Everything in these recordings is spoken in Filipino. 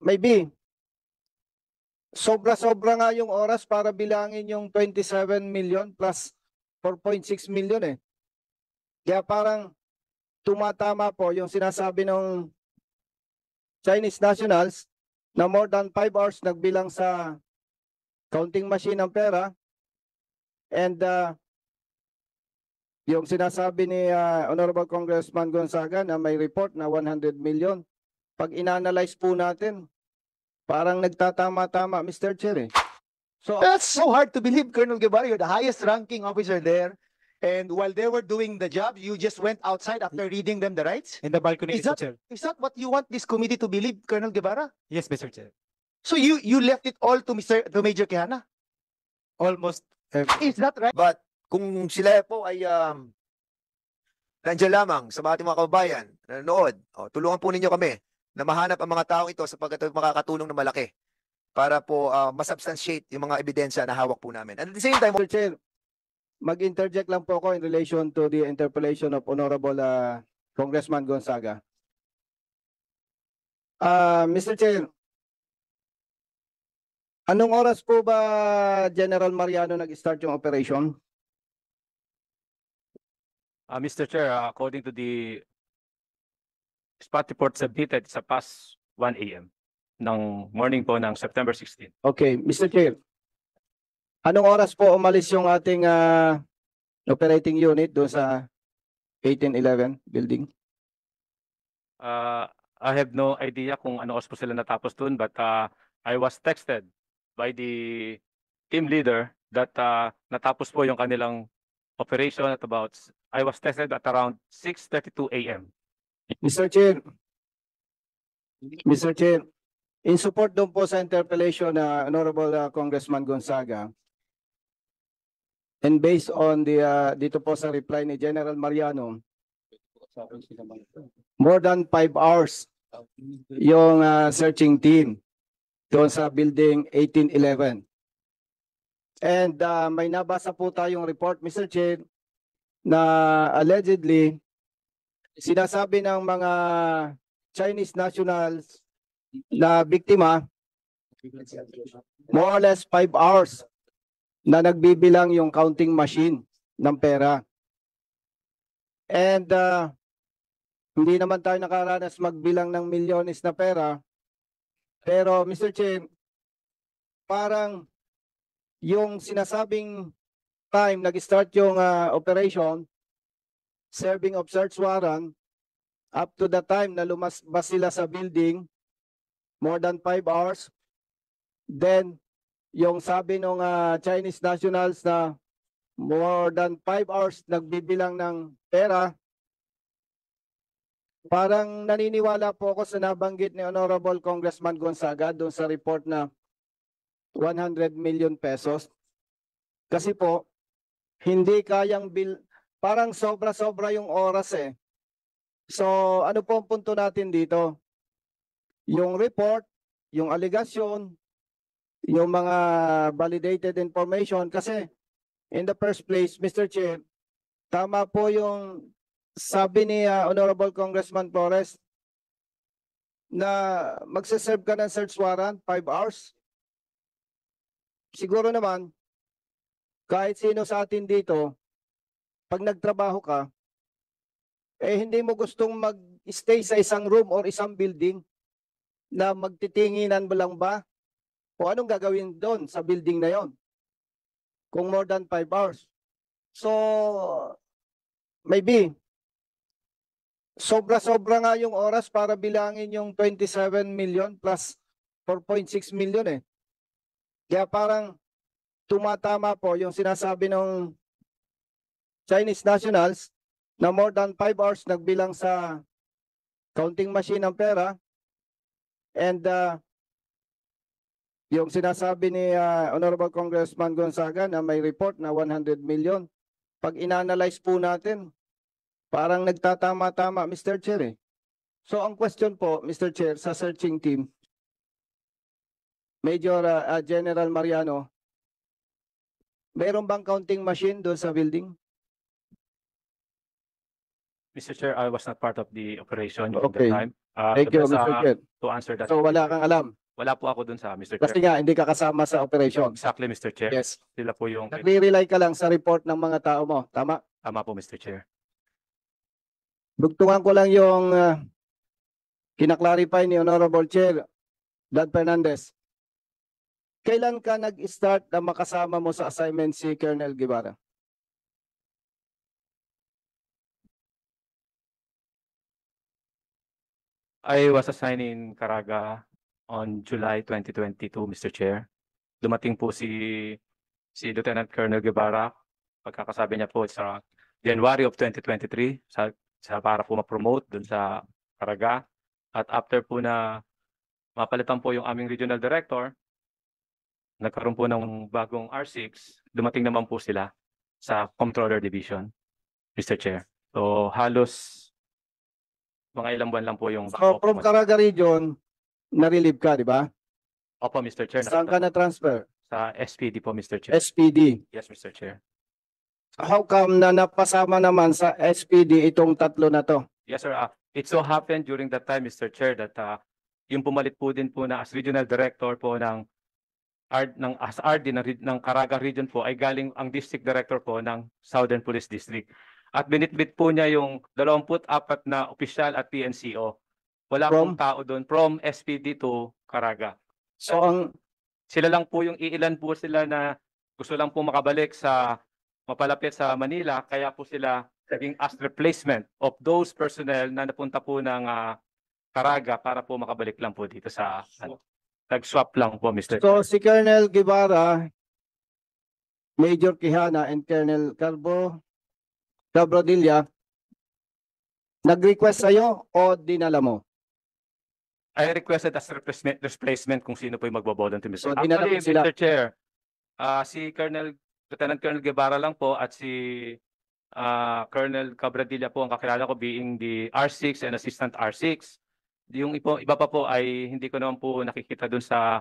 maybe sobra-sobra nga yung oras para bilangin yung 27 million plus 4.6 million eh. Kaya parang tumatama po yung sinasabi ng Chinese nationals na more than 5 hours nagbilang sa counting machine ng pera, and yung sinasabi ni Honorable Congressman Gonzaga na may report na 100 million. Pag inanalyze po natin, parang nagtatama-tama, Mr. Chair eh. So, That's so hard to believe, Colonel Guevara. You're the highest ranking officer there. And while they were doing the job, you just went outside after reading them the rights? In the balcony, Is Mr. that, Chair. is that what you want this committee to believe, Colonel Guevara? Yes, Mr. Chair. So you left it all to Major Quijana? Almost. Is that right? But kung sila po ay nandiyan lamang sa mga ating mga kababayan na nanonood, tulungan po ninyo kami na mahanap ang mga taong ito sapagkat makakatulong na malaki para po masubstantiate yung mga ebidensya na hawak po namin. And at the same time, Mr. Chair, mag-interject lang po ako in relation to the interpellation of Honorable Congressman Gonzaga. Mr. Chair, anong oras po ba General Mariano nag-start yung operation? Mr. Chair, according to the spot report submitted, sa past 1 a.m. ng morning po ng September 16. Okay, Mr. Chair. Anong oras po umalis yung ating operating unit doon sa 1811 building? I have no idea kung ano oras po sila natapos dun, but I was texted by the team leader that natapos po yung kanilang operation at about, I was texted at around 6:32 a.m. Mr. Chair, in support doon po sa interpellation na Honorable Congressman Gonzaga, and based on the dito po sa reply ni General Mariano, more than 5 hours yung searching team doon sa building 1811. And may nabasa po tayong report, Mr. Chair, na allegedly sinasabi ng mga Chinese nationals na biktima, more or less 5 hours na nagbibilang yung counting machine ng pera. And hindi naman tayo nakaranas magbilang ng milyones na pera. Pero Mr. Chair, parang yung sinasabing time nag-start yung operation, serving of search warrant, up to the time na lumabas sila sa building, more than 5 hours. Then, yung sabi ng Chinese nationals na more than 5 hours nagbibilang ng pera, parang naniniwala po ako sa nabanggit ni Honorable Congressman Gonzaga doon sa report na 100 million pesos. Kasi po, hindi kayang parang sobra-sobra yung oras eh. So, ano po ang punto natin dito? Yung report, yung allegation, yung mga validated information. Kasi, in the first place, Mr. Chair, tama po yung sabi ni Honorable Congressman Flores na magsaserve ka ng search warrant 5 hours. Siguro naman, kahit sino sa atin dito, pag nagtrabaho ka, hindi mo gustong mag-stay sa isang room or isang building na magtitinginan mo lang ba? O anong gagawin doon sa building na yon? Kung more than 5 hours. So, maybe, sobra-sobra nga yung oras para bilangin yung 27 million plus 4.6 million eh. Kaya parang tumatama po yung sinasabi ng Chinese nationals na more than 5 hours nagbilang sa counting machine ng pera, and yung sinasabi ni Honorable Congressman Gonzaga na may report na 100 million. Pag inanalyze po natin, parang nagtatama-tama, Mr. Chair eh. So ang question po, Mr. Chair, sa searching team, Major General Mariano, mayroon bang counting machine doon sa building? Mr. Chair, I was not part of the operation during Okay. the time. Thank you, Mr. Chair. To answer that. So wala kang alam. Wala po ako dun sa Mr. Chair. Kasi nga, hindi ka kasama sa operation. Exactly, Mr. Chair. Yes. Sila po yung Nagre-rely ka lang sa report ng mga tao mo. Tama? tama po, Mr. Chair. Dugtungan ko lang yung kinaklarify ni Honorable Chair Dad Fernandez. Kailan ka nag-start na makasama mo sa assignment si Colonel Guevara? I was assigned in Caraga on July 2022, Mr. Chair. Dumating po si Lieutenant Colonel Guevara. Pagkakasabi niya po sa January of 2023 sa para po ma-promote dun sa Caraga. At after po na mapalitan po yung aming regional director, nagkaroon po ng bagong R6, dumating naman po sila sa Comptroller Division, Mr. Chair. So halos mga ilang buwan lang po yung So from Caraga Region, na-relieve ka, di ba? Opo, Mr. Chair. Saan ka na-transfer? Sa SPD po, Mr. Chair. SPD. Yes, Mr. Chair. How come na napasama naman sa SPD itong tatlo na to? Yes, sir. It so happened during that time, Mr. Chair, that yung pumalit po din po na as regional director po ng RD ng Caraga Region po ay galing ang district director po ng Southern Police District. At binitbit po niya yung 24 na opisyal at PNCO. Wala pong tao doon from SPD to Caraga. So ang Sila lang po yung iilan po sila na gusto lang po makabalik sa mapalapit sa Manila, kaya po sila naging as replacement of those personnel na napunta po ng Caraga para po makabalik lang po dito sa nag-swap lang po, Mr. So si Colonel Guevara, Major Quijana and Colonel Cabrodilla, nag-request sa'yo o dinala mo? I requested as replacement kung sino po yung magbo-volunteer, Mr. So, dinala mo Actually, sila? Mr. Chair, si Lieutenant Colonel Guevara lang po at si Colonel Cabradilla po ang kakilala ko being the R6 and Assistant R6. Yung iba pa po ay hindi ko naman po nakikita dun sa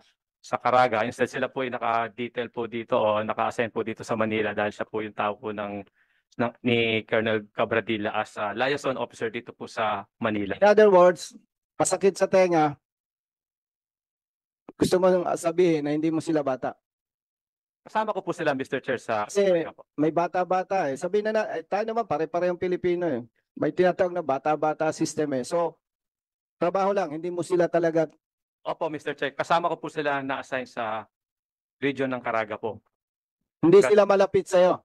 Caraga. Instead sila po ay naka-detail po dito o naka-assign po dito sa Manila dahil siya po yung tao po ni Colonel Cabradilla as liaison officer dito po sa Manila. In other words, masakit sa tenga, gusto mo nang sabihin na hindi mo sila bata. Kasama ko po sila, Mr. Chair, sa Kasi may bata-bata eh. Sabihin na, tayo naman pare-parehong Pilipino eh. May tinatawag na bata-bata system eh. So, trabaho lang, hindi mo sila talaga. Opo, Mr. Chair. Kasama ko po sila na-assign sa region ng Caraga po. Hindi sila malapit sa'yo.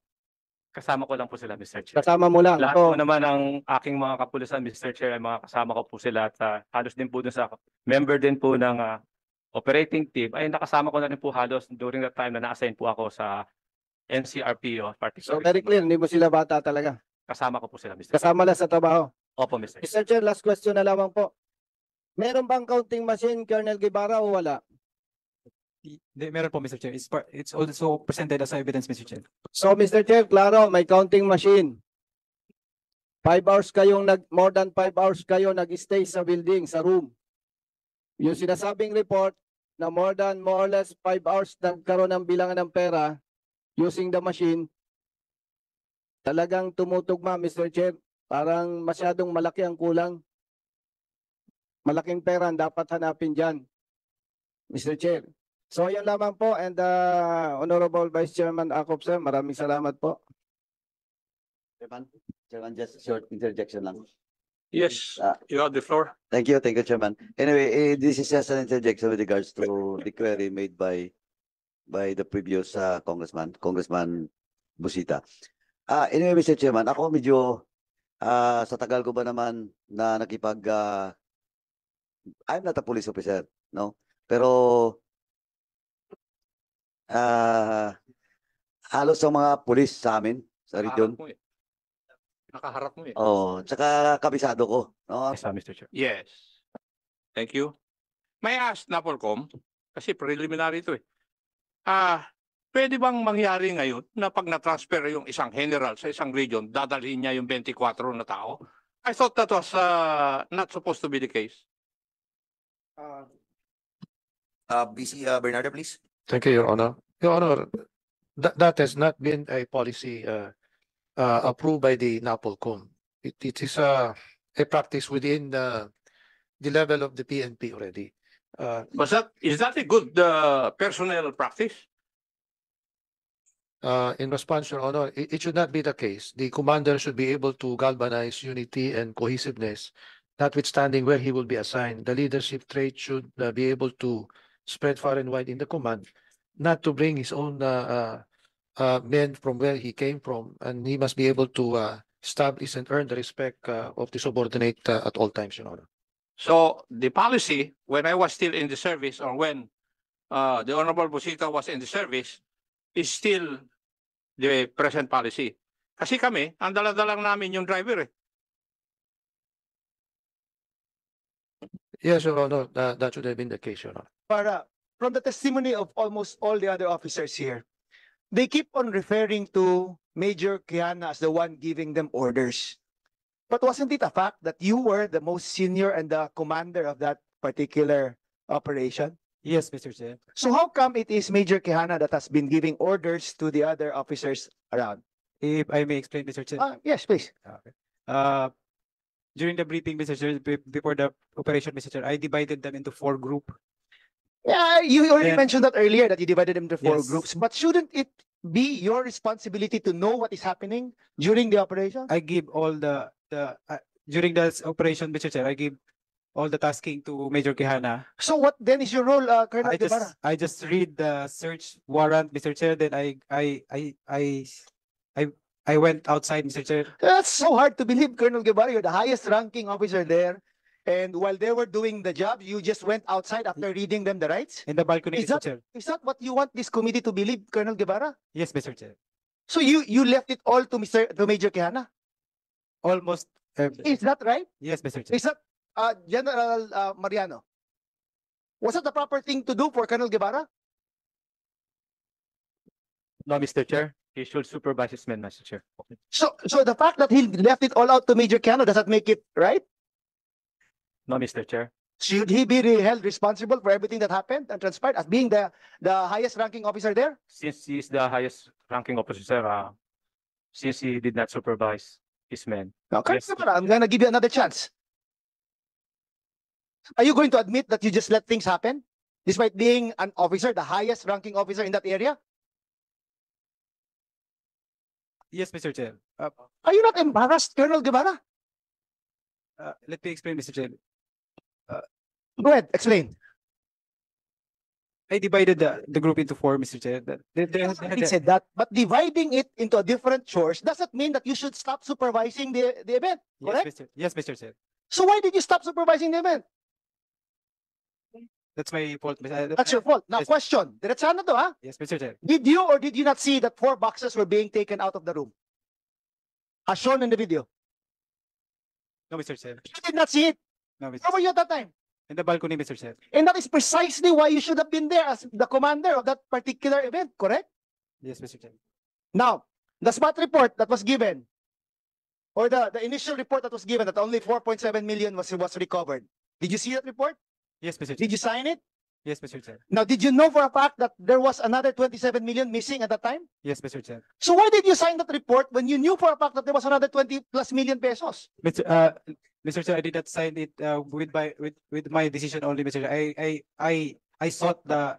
Kasama ko lang po sila, Mr. Chair. Kasama mo lang. Lahat So, po naman ng aking mga kapulisan, Mr. Chair, ay mga kasama ko po sila at halos din po dun sa member din po ng operating team ay nakasama ko na rin po halos during that time na na-assign po ako sa NCRPO. so very clear, hindi mo sila bata talaga. Kasama ko po sila, Mr. Chair. Kasama lang sa trabaho. Opo, Mr. Chair. Mr. Chair, last question na lamang po. Meron bang counting machine, Colonel Guevara, o wala? Meron po, Mr. Chair. It's also presented as evidence, Mr. Chair. So, Mr. Chair, klaro, may counting machine. 5 hours kayong more than 5 hours kayo nag-stay sa building, sa room. Yung sinasabing report na more or less 5 hours nagkaroon ng bilangan ng pera using the machine, talagang tumutugma, Mr. Chair. Parang masyadong malaki ang kulang. Malaking pera ang dapat hanapin dyan, Mr. Chair. So, yan lamang po. And Honorable Vice Chairman Acop, sir, maraming salamat po. Chairman, just a short interjection lang. Yes, Ah. you have the floor. Thank you, Chairman. Anyway, this is just an interjection with regards to the query made by the previous Congressman Busita. Anyway, Mr. Chairman, ako medyo sa tagal ko ba naman na I'm not a police officer, no? Pero halos ang mga police sa amin, sa region. Nakaharap mo eh. Oh, tsaka kabisado ko, no? Yes, Mr. Chair. Yes. Thank you. May I ask Napolcom, kasi preliminary ito eh. Pwede bang mangyari ngayon na pag na-transfer yung isang general sa isang region, dadalhin niya yung 24 na tao? I thought that was not supposed to be the case. BC Bernardo, please. Thank you, Your Honor. Your Honor, that has not been a policy approved by the NAPOLCOM. It is a practice within the level of the PNP already. Is that a good personnel practice? In response, Your Honor, it should not be the case. The commander should be able to galvanize unity and cohesiveness, notwithstanding where he will be assigned. The leadership trait should be able to spread far and wide in the command, not to bring his own men from where he came from, and he must be able to establish and earn the respect of the subordinate at all times, Your Honor. So the policy, when I was still in the service or when the Honorable Busita was in the service, is still the present policy. Kasi kami, ang dala-dalang namin yung driver eh. Yes, Your Honor, that should have been the case, Your Honor. Para, from the testimony of almost all the other officers here, they keep on referring to Major Kiana as the one giving them orders. But wasn't it a fact that you were the most senior and the commander of that particular operation? Yes, Mr. Chair. So how come it is Major Quijana that has been giving orders to the other officers around? If I may explain, Mr. Chair. Yes, please. During the briefing, Mr. Chair, before the operation, Mr. Chair, I divided them into 4 groups. Yeah, you already Yeah. mentioned that earlier that you divided them into 4 Yes. groups, but shouldn't it be your responsibility to know what is happening during the operation? I give all during the operation, Mr. Chair, I give all the tasking to Major Quijana. So what then is your role, Colonel Guevara? I just read the search warrant, Mr. Chair, then I went outside, Mr. Chair. That's so hard to believe, Colonel Guevara. You're the highest ranking officer there. And while they were doing the job, you just went outside after reading them the rights? In the balcony, Is Mr. that- Chair. Is that what you want this committee to believe, Colonel Guevara? Yes, Mr. Chair. So you left it all to Major Quijana? Almost. Is that right? Yes, Mr. Chair. Is that General Mariano? Was that the proper thing to do for Colonel Guevara? No, Mr. Chair. He should supervise his men, Mr. Chair. So the fact that he left it all out to Major Quijano, does that make it right? No, Mr. Chair. Should he be held responsible for everything that happened and transpired as being the highest ranking officer there? Since he is the highest ranking officer, since he did not supervise his men. Now, Colonel Yes. Guevara, I'm gonna give you another chance. Are you going to admit that you just let things happen despite being an officer, the highest ranking officer in that area? Yes, Mr. Chair. Are you not embarrassed, Colonel Guevara? Let me explain, Mr. Chair. Go ahead, explain. I divided the group into 4, Mr. Chair. He said that, but dividing it into different chores doesn't mean that you should stop supervising the event, correct? Yes, Mr. Chair. So why did you stop supervising the event? That's my fault, Mr. That's your fault. Now, Yes. question. Diretsahan na to, ha? Yes, Mr. Chair. Did you or did you not see that 4 boxes were being taken out of the room? As shown in the video. No, Mr. Chair. You did not see it. No, Mr. Where were you at that time? In the balcony, Mr. Chair. And that is precisely why you should have been there as the commander of that particular event, correct? Yes, Mr. Chair. Now, the spot report that was given, or the initial report that was given that only 4.7 million was recovered. Did you see that report? Yes, Mr. Chair. Did you sign it? Yes, Mr. Chair. Now, did you know for a fact that there was another 27 million missing at that time? Yes, Mr. Chair. So why did you sign that report when you knew for a fact that there was another 20 plus million pesos? Mr. Chair, I did not sign it with my decision only, Mr. Chair. I sought the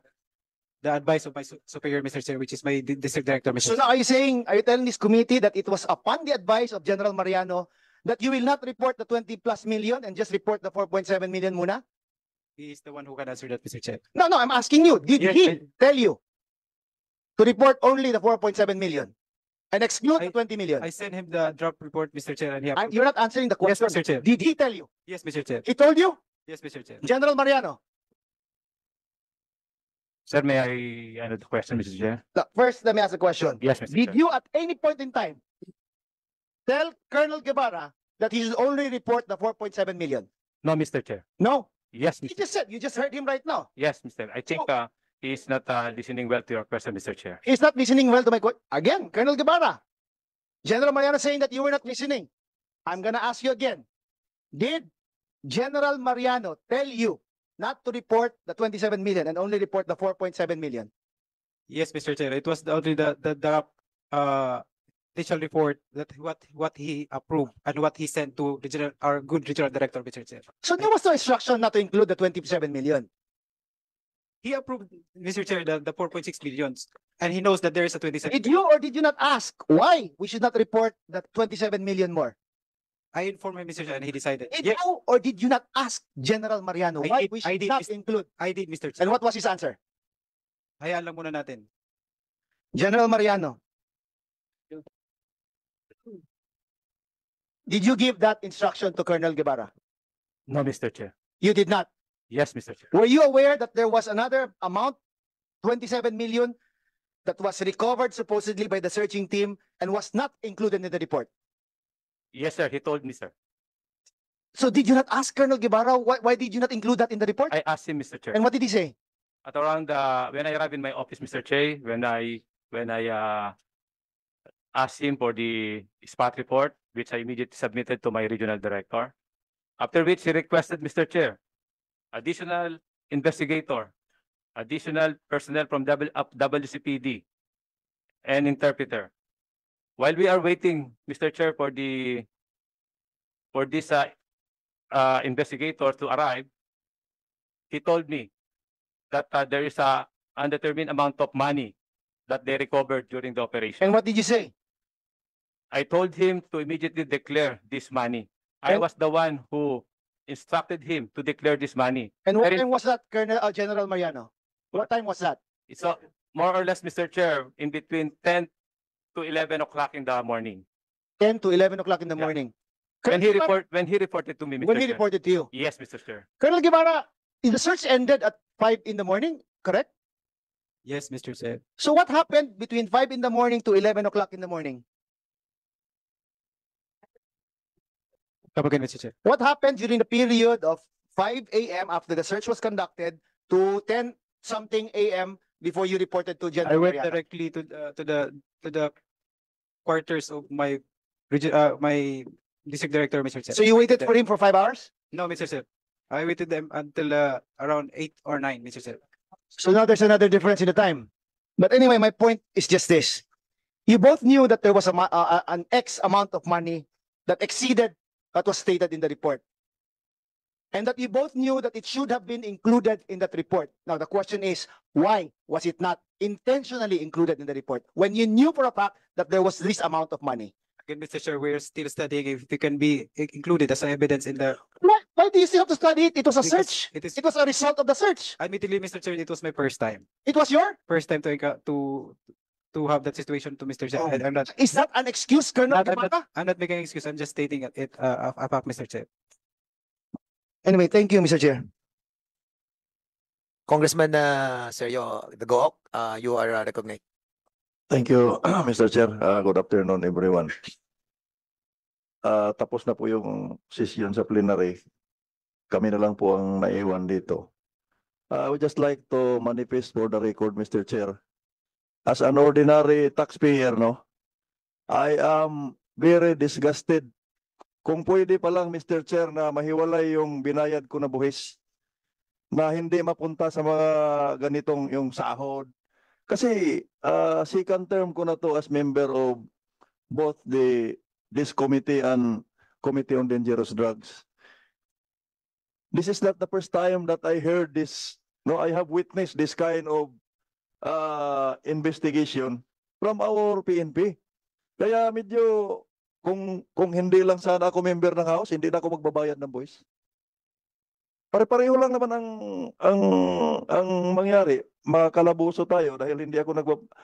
advice of my superior, Mr. Chair, which is my district director, Mr. So Chair. now are you telling this committee that it was upon the advice of General Mariano that you will not report the 20 plus million and just report the 4.7 million muna? He is the one who can answer that, Mr. Chair. No, I'm asking you. Did Yes, he tell you to report only the 4.7 million and exclude the 20 million? I sent him the draft report, Mr. Chair, and he You're not answering the Yes, question. Mr. Chair. Did he tell you? Yes, Mr. Chair. He told you? Yes, Mr. Chair. General Mariano. Sir, may I answer the question, Mr. Chair? Look, first, let me ask a question. Yes, Mr. Did Chair. you at any point in time tell Colonel Guevara that he should only report the 4.7 million? No, Mr. Chair. No. Yes, He Mr. just said, you just heard him right now. Yes, Mr. I think he is not listening well to your question, Mr. Chair. He's not listening well to my question. Again, Colonel Guevara. General Mariano saying that you were not listening. I'm gonna ask you again. Did General Mariano tell you not to report the 27 million and only report the 4.7 million? Yes, Mr. Chair. It was only the draft initial report that what he approved and what he sent to our good regional director, Mr. Chair. So there was no instruction not to include the 27 million. He approved, Mr. Chair, the 4.6 billions, and he knows that there is a 27. Did you or did you not ask why we should not report the 27 million more? I informed him, Mr. Chair, and he decided. Did Yeah, you or did you not ask General Mariano I why did- we I should did, not Mr. include? I did, Mr. Chair. And what was his answer? Hayaan lang muna natin. General Mariano, did you give that instruction to Colonel Guevara? No, Mr. Chair. You did not. Yes, Mr. Chair. Were you aware that there was another amount, 27 million, that was recovered supposedly by the searching team and was not included in the report? Yes, sir. He told me, sir. So did you not ask Colonel Guevara why did you not include that in the report? I asked him, Mr. Chair. And what did he say? At around when I arrived in my office, Mr. Che, when I asked him for the spot report, which I immediately submitted to my regional director. After which he requested, Mr. Chair, additional investigator, additional personnel from WCPD, and interpreter. While we are waiting, Mr. Chair, for this investigator to arrive, he told me that there is a undetermined amount of money that they recovered during the operation. And what did you say? I told him to immediately declare this money. I And- was the one who instructed him to declare this money. And what Very- time was that, General Mariano? What time was that? It's more or less, Mr. Chair, in between 10 to 11 o'clock in the morning. 10 to 11 o'clock in the Yeah. morning. When Colonel- he reported to me, Mr. when he Chair. reported to you. Yes, Mr. Chair. Colonel Guevara, the search ended at 5 in the morning, correct? Yes, Mr. Chair. So what happened between 5 in the morning to 11 o'clock in the morning? Come again, Mr. Chair. What happened during the period of 5 a.m. after the search was conducted to 10 something a.m. before you reported to I General went Mariano? directly to the quarters of my my district director, Mr. Chair. So you waited for him for 5 hours? No, Mr. Chair. I waited them until around 8 or 9, Mr. Chair. So now there's another difference in the time. But anyway, my point is just this. You both knew that there was an X amount of money that exceeded what was stated in the report. And that you both knew that it should have been included in that report. Now, the question is, why was it not intentionally included in the report when you knew for a fact that there was this amount of money? Again, Mr. Chair, we're still studying if it can be included as evidence in the. Why do you still have to study it? It was a Because search. it is- It was a result of the search. Admittedly, Mr. Chair, it was my first time. It was your? First time to have that situation to Mr. Chair. Oh. I'm not. Is that an excuse, Colonel I'm Guevara? I'm not making an excuse. I'm just stating it a fact, Mr. Chair. Anyway, thank you, Mr. Chair. Congressman Sergio Dagohoc, you are recognized. Thank you, Mr. Chair. Good afternoon, everyone. Tapos na po yung session sa plenary. Kami na lang po ang naiwan dito. I would just like to manifest for the record, Mr. Chair. As an ordinary taxpayer, no, I am very disgusted. Kung pwede pa lang, Mr. Chair, na mahiwalay yung binayad ko na buhis na hindi mapunta sa mga ganitong yung sahod. Kasi second term ko na to as member of both this committee and Committee on Dangerous Drugs. This is not the first time that I heard this. No, I have witnessed this kind of investigation from our PNP. Kaya medyo kung hindi lang sana ako member ng House, hindi na ako magbabayad ng buwis. Pare-pareho lang naman ang mangyari. Makakalabuso tayo dahil hindi ako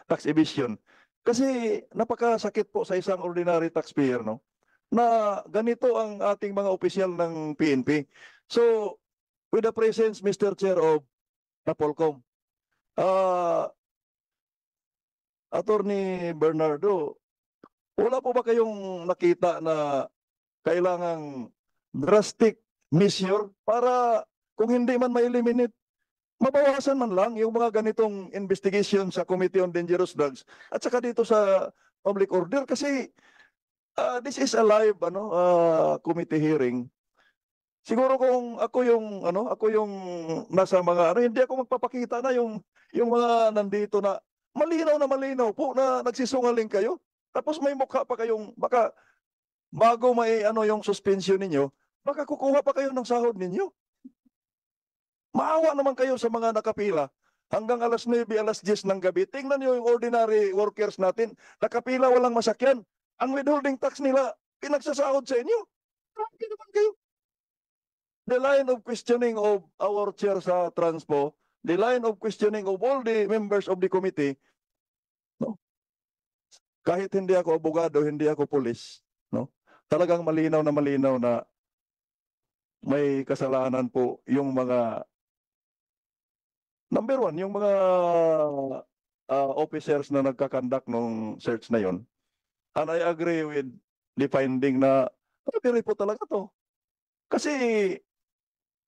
tax evasion. Kasi napakasakit po sa isang ordinary taxpayer, no? Na ganito ang ating mga opisyal ng PNP. So, with the presence, Mr. Chair of Napolcom, Attorney Bernardo, wala po ba kayong nakita na kailangang drastic measure para kung hindi man ma-eliminate, mabawasan man lang yung mga ganitong investigation sa Committee on Dangerous Drugs at saka dito sa public order kasi this is a live committee hearing. Siguro kung ako yung nasa mga hindi ako magpapakita na yung mga nandito na malinaw po na nagsisungaling kayo. Tapos may mukha pa kayong, baka bago may ano yung suspension ninyo, baka kukuha pa kayo ng sahod ninyo. Maawa naman kayo sa mga nakapila hanggang alas 9, alas 10 ng gabi. Tingnan niyo yung ordinary workers natin, nakapila walang masakyan. Ang withholding tax nila, pinagsasahod sa inyo. Grabe naman kayo. The line of questioning of our chair sa Transpo, the line of questioning of all the members of the committee, no? Kahit hindi ako abogado, hindi ako pulis, no? Talagang malinaw na may kasalanan po yung mga number one, yung mga officers na nagkakandak ng search na yon. And I agree with the finding na pabiri po talaga to. Kasi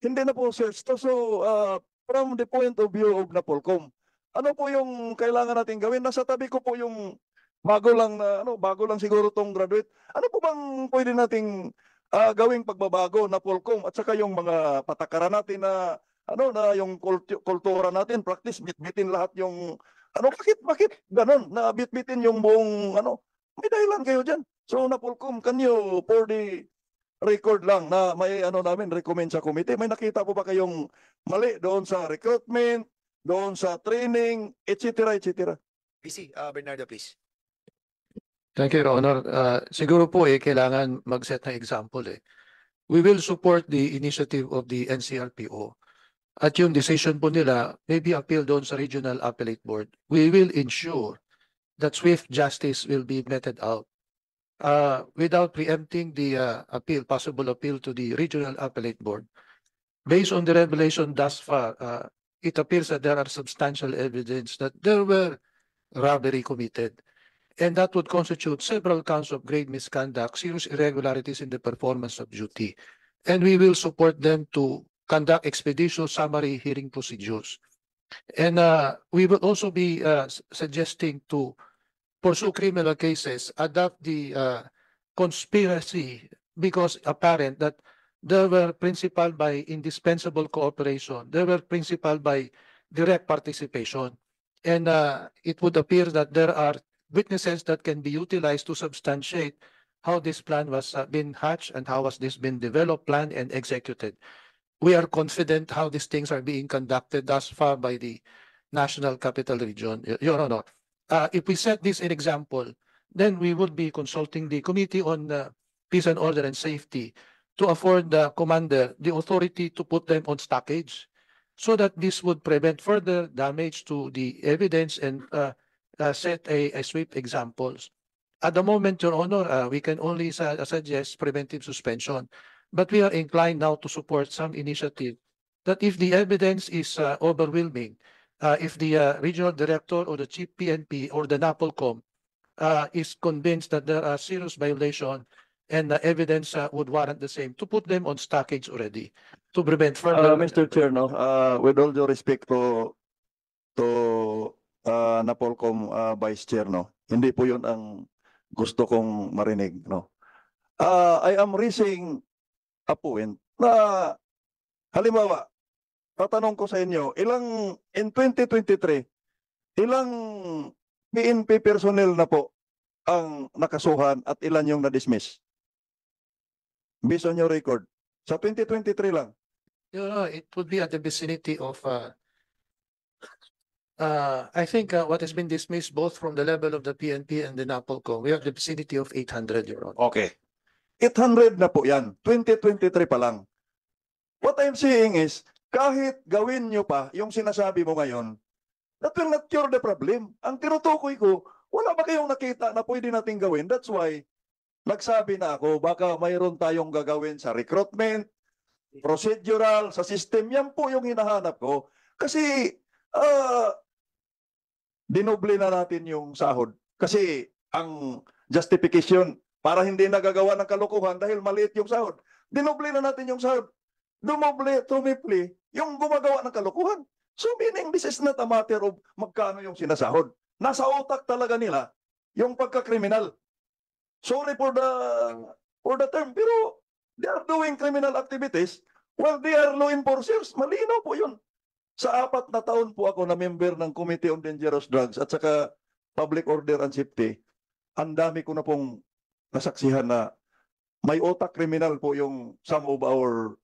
hindi na po search to. So from the point of view of Napolcom, ano po yung kailangan natin gawin? Nasa tabi ko po yung bago lang siguro tong graduate. Ano po bang pwede nating gawing pagbabago Napolcom at saka yung mga patakaran natin na yung kultura natin, practice, bitbitin lahat yung bakit ganun na bitbitin yung buong may dahilan kayo dyan. So Napolcom, can you for the record lang na may namin recommend sa committee, may nakita po ba kayong mali doon sa recruitment, doon sa training, etc. etc. PC, Bernardo, please. Thank you, Your Honor. Siguro po kailangan mag-set ng example We will support the initiative of the NCRPO. At yung decision po nila may be appealed doon sa Regional Appellate Board. We will ensure that swift justice will be meted out. Without preempting the possible appeal to the Regional Appellate Board. Based on the revelation thus far, it appears that there are substantial evidence that there were robbery committed. And that would constitute several counts of grave misconduct, serious irregularities in the performance of duty. And we will support them to conduct expeditious summary hearing procedures. And we will also be suggesting to pursue criminal cases, adopt the conspiracy because apparent that they were principal by indispensable cooperation. They were principal by direct participation. And it would appear that there are witnesses that can be utilized to substantiate how this plan was been hatched and how has this been developed, planned, and executed. We are confident how these things are being conducted thus far by the National Capital Region. Your Honor, if we set this an example, then we would be consulting the Committee on Peace and Order and Safety to afford the commander the authority to put them on stockage so that this would prevent further damage to the evidence and set a swift examples. At the moment, Your Honor, we can only suggest preventive suspension, but we are inclined now to support some initiative that if the evidence is overwhelming, if the regional director or the chief PNP or the NAPOLCOM is convinced that there are serious violation and the evidence would warrant the same, to put them on stockage already to prevent further. Mr. Chair, with all due respect to Napolcom Vice Chair, hindi po yun ang gusto kong marinig. I am raising a point na halimbawa, tatanong ko sa inyo, in 2023, ilang PNP personnel na po ang nakasuhan at ilan yung na-dismiss? Based on your record. Sa 2023 lang. It would be at the vicinity of, I think what has been dismissed both from the level of the PNP and the NAPOLCOM, we have the vicinity of 800, Your Honor. Okay. 800 na po yan. 2023 pa lang. What I'm saying is, kahit gawin nyo pa yung sinasabi mo ngayon, that will not cure the problem. Ang tinutukoy ko, wala ba kayong nakita na pwede nating gawin? That's why, nagsabi na ako, baka mayroon tayong gagawin sa recruitment, procedural, sa system. Yan po yung hinahanap ko. Kasi, dinoble na natin yung sahod. Kasi, ang justification, para hindi nagagawa ng kalokohan dahil maliit yung sahod. Dinoble na natin yung sahod. Dumoble, tumipli, yung gumagawa ng kalokohan. So meaning this is not a matter of magkano yung sinasahod. Nasa utak talaga nila yung pagkakriminal. Sorry for the term, pero they are doing criminal activities while they are law enforcers. Malinaw po yun. Sa 4 na taon po ako na member ng Committee on Dangerous Drugs at saka Public Order and Safety. ang dami ko na pong nasaksihan na may otak kriminal po yung some of our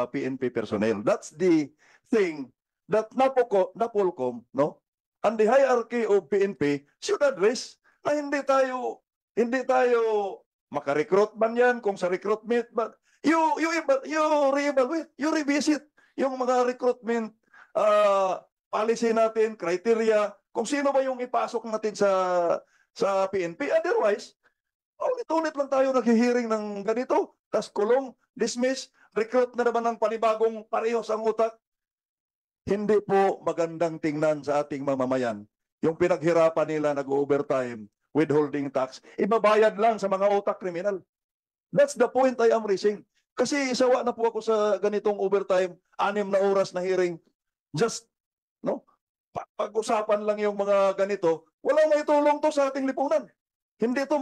PNP personnel. That's the thing that Napolcom, no? And the hierarchy of PNP should address na hindi tayo makarecruit man yan kung sa recruitment, but you reevaluate, you revisit yung mga recruitment policy natin, criteria, kung sino ba yung ipasok natin sa PNP. Otherwise, ulit-ulit lang tayo naghihiring ng ganito, tas kulong, dismiss, recruit na naman ng panibagong parehos ang utak. Hindi po magandang tingnan sa ating mamamayan. Yung pinaghirapan nila nag-overtime, withholding tax, ibabayad lang sa mga utak kriminal. That's the point I am raising. Kasi sawa na po ako sa ganitong overtime, 6 na oras na hearing. Just, no? Pag-usapan lang yung mga ganito, walang maitulong to sa ating lipunan. Hindi to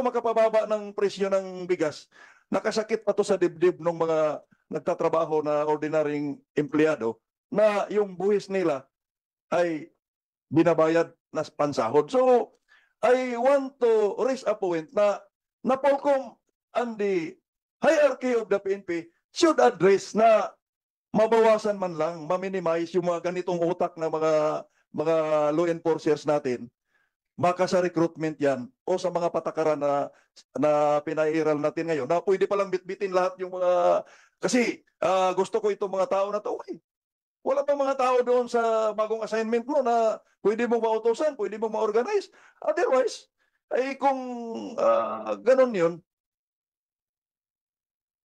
makapababa ng presyo ng bigas. Nakasakit pa to sa dibdib ng mga nagtatrabaho na ordinaryong empleyado na yung buwis nila ay binabayad na pansahod. So, I want to raise a point na Napolcom and the hierarchy of the PNP should address na mabawasan man lang, ma-minimize yung mga ganitong utak na mga law enforcers natin. Baka sa recruitment yan o sa mga patakaran na pinairal natin ngayon na pwede palang bitbitin lahat yung mga kasi gusto ko itong mga tao na to. Wala pa mga tao doon sa bagong assignment mo na pwede mo mautusan, pwede mo ma-organize. Otherwise, ay kung ganon yun,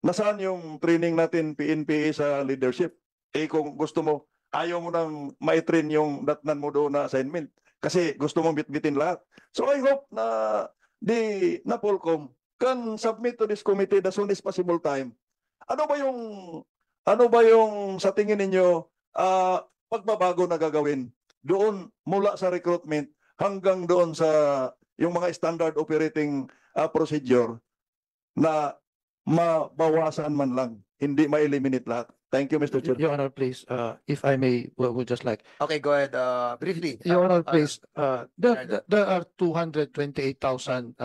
nasaan yung training natin PNP sa leadership? Kung gusto mo, ayaw mo nang ma-train yung datnan mo doon na assignment. Kasi gusto mong bitbitin lahat. So I hope na the Napolcom can submit to this committee as soon as possible time. Ano ba yung sa tingin ninyo pagbabago na gagawin doon mula sa recruitment hanggang doon sa yung mga standard operating procedure na mabawasan man lang, hindi ma-eliminate lahat. Thank you, Mr. Chair. Your Honor, please, if I may, would just like. Okay, go ahead. Briefly. Your Honor, please, there are 228,000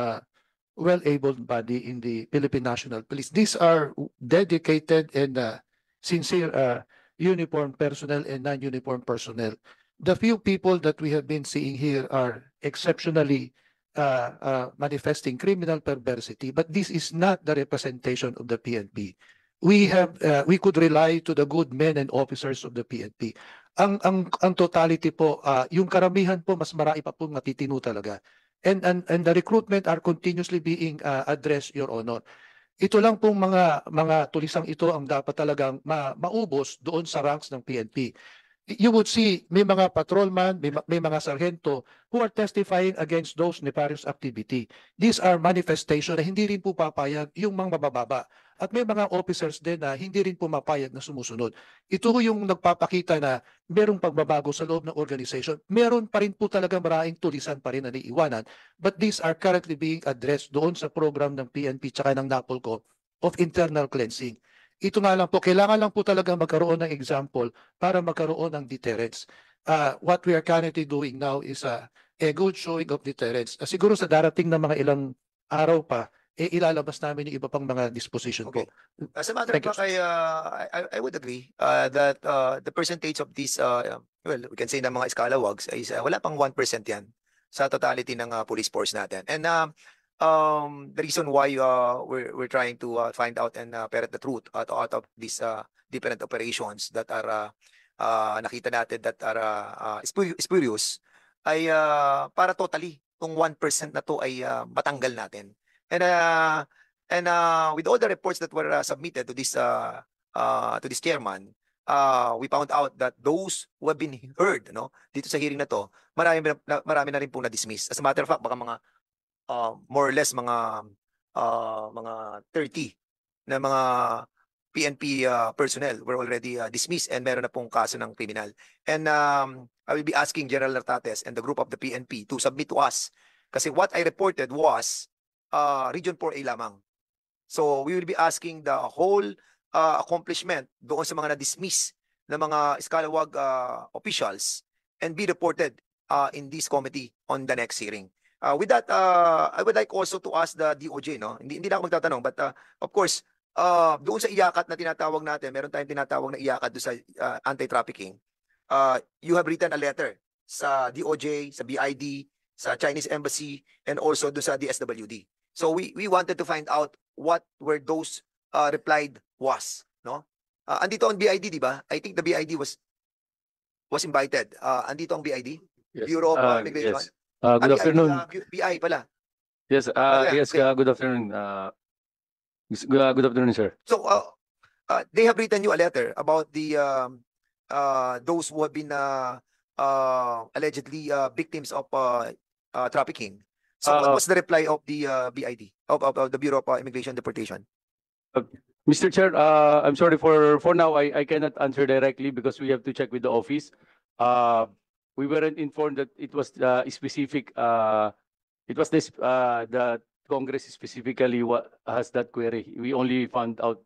well-abled body in the Philippine National Police. These are dedicated and sincere uniformed personnel and non-uniformed personnel. The few people that we have been seeing here are exceptionally manifesting criminal perversity, but this is not the representation of the PNP. We could rely to the good men and officers of the PNP. Ang totality po, yung karamihan po mas marami pa po matitino talaga. And the recruitment are continuously being addressed, Your Honor. Ito lang pong mga tulisang ito ang dapat talagang maubos doon sa ranks ng PNP. You would see may mga patrolman, may mga sargento who are testifying against those nefarious activity. These are manifestation na hindi rin po papayag yung mga mabababa. At may mga officers din na hindi rin po mapayag na sumusunod. Ito yung nagpapakita na merong pagbabago sa loob ng organization. Meron pa rin po talaga maraming tulisan pa rin na naiiwanan. But these are currently being addressed doon sa program ng PNP tsaka ng Napolcom of internal cleansing. Ito nga lang po, kailangan lang po talaga magkaroon ng example para magkaroon ng deterrence. What we are currently doing now is a good showing of deterrence. Siguro sa darating na mga ilang araw pa, ilalabas namin yung iba pang mga disposition Okay. po. As a matter of fact, I would agree that the percentage of these, well, we can say na mga escalawags is wala pang 1% yan sa totality ng police force natin. And the reason why we're trying to find out and ferret the truth out of these different operations that are nakita natin that are spurious ay para totally kung 1% na to ay matanggal natin. And with all the reports that were submitted to this chairman, we found out that those who have been heard, no, dito sa hearing na to, marami na rin po na-dismiss. As a matter of fact, baka mga more or less mga 30 na mga PNP personnel were already dismissed and meron na pong kaso ng criminal. And I will be asking General Nartates and the group of the PNP to submit to us. Kasi what I reported was Region 4A lamang. So we will be asking the whole accomplishment doon sa mga na-dismiss na mga scalawag officials and be reported in this committee on the next hearing. With that, I would like also to ask the DOJ, no? Hindi na ako magtatanong, but of course, doon sa iyakat na tinatawag natin, meron tayong tinatawag na iyakat doon sa anti-trafficking. You have written a letter sa DOJ, sa BID, sa Chinese Embassy, and also doon sa DSWD. So we wanted to find out what were those replied was, no? Andito ang BID, di ba? I think the BID was invited. Andito ang BID? Yes. Bureau of Immigration? Yes. Good BID, afternoon. BI pala. Yes, yeah, yes, okay. good afternoon. Good afternoon, sir. So they have written you a letter about the those who have been allegedly victims of trafficking. So what was the reply of the BID of the Bureau of Immigration Deportation? Mr. Chair, I'm sorry for now, I cannot answer directly because we have to check with the office. We weren't informed that it was specific, it was this, the Congress specifically what has that query. We only found out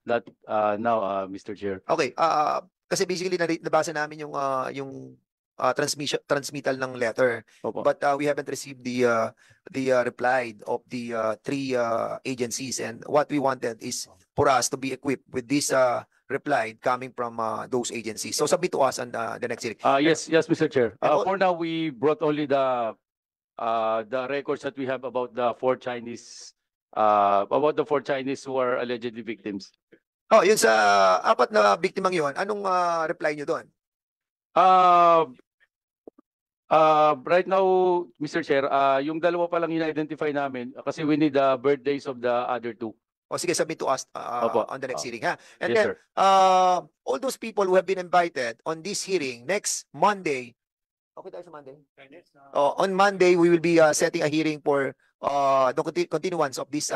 that now, Mr. Chair. Okay, kasi basically nabasa namin yung transmittal ng letter, Opo. but we haven't received the reply of the three agencies, and what we wanted is for us to be equipped with this reply coming from those agencies. So submit to us on the next hearing. Yes, Mr. Chair. And For now, we brought only the records that we have about the four Chinese who are allegedly victims. Oh, yun sa apat na biktimang yun, anong reply nyo doon? Right now, Mr. Chair, yung dalawa pa lang in-identify namin kasi we need the birthdays of the other two. O sige, submit to us Opo. on the next hearing, ha? And Yes, then, sir. all those people who have been invited on this hearing next Monday, okay tayo sa Monday? On Monday, we will be setting a hearing for the continuance of this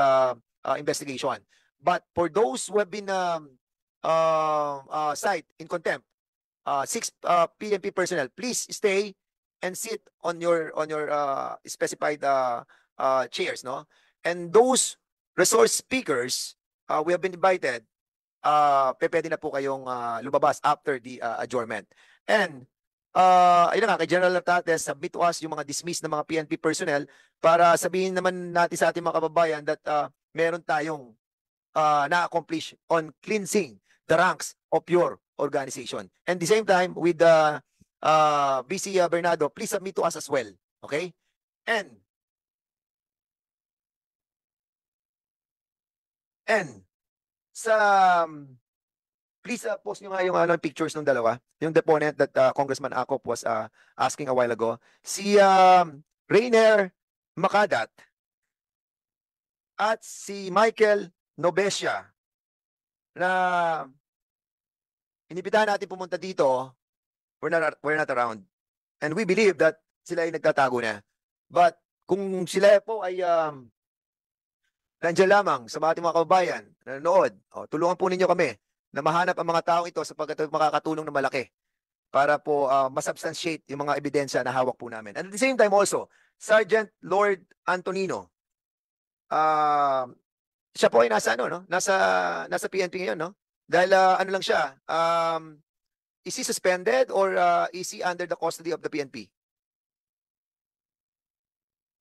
investigation. But for those who have been cited in contempt, 6 PNP personnel, please stay and sit on your specified chairs, no? And those resource speakers, we have been invited. Pwede na po kayong lumabas after the adjournment. And ayun nga, kay General Nartates, submit to us yung mga dismissed na mga PNP personnel para sabihin naman natin sa ating mga kababayan that meron tayong na-accomplish on cleansing the ranks of your organization. And the same time, with BC Bernardo, please submit to us as well. Okay? And sa please post nyo nga yung pictures ng dalawa, yung deponent that Congressman Acop was asking a while ago. Si Rainer Makadat at si Michael Nobesia na inibitahan natin pumunta dito, we're not around. And we believe that sila ay nagtatago na. But kung sila po ay nandiyan lamang sa ating mga kababayan na nanonood, tulungan po ninyo kami na mahanap ang mga taong ito sapagkat makakatulong na malaki para po masubstantiate yung mga ebidensya na hawak po namin. And at the same time also, Sergeant Lord Antonino, siya po ay nasa nasa PNP ngayon, no? Dahil ano lang siya, is he suspended or is he under the custody of the PNP?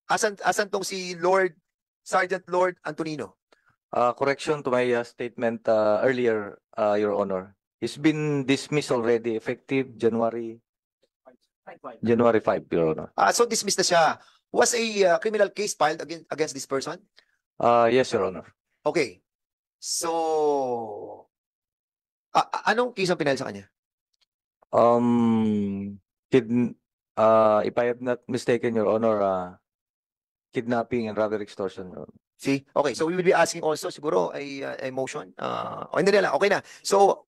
Asan tong si Sergeant Lord Antonino? Correction to my statement earlier, Your Honor. He's been dismissed already, effective January 5, Your Honor. So dismissed na siya. Was a criminal case filed against this person? Yes, Your Honor. Okay. So, anong case ang pinahal sa kanya? If I have not mistaken, Your Honor, kidnapping and robbery extortion. Your Honor. See? Okay, so we will be asking also siguro a motion. Hindi na lang, okay na. So,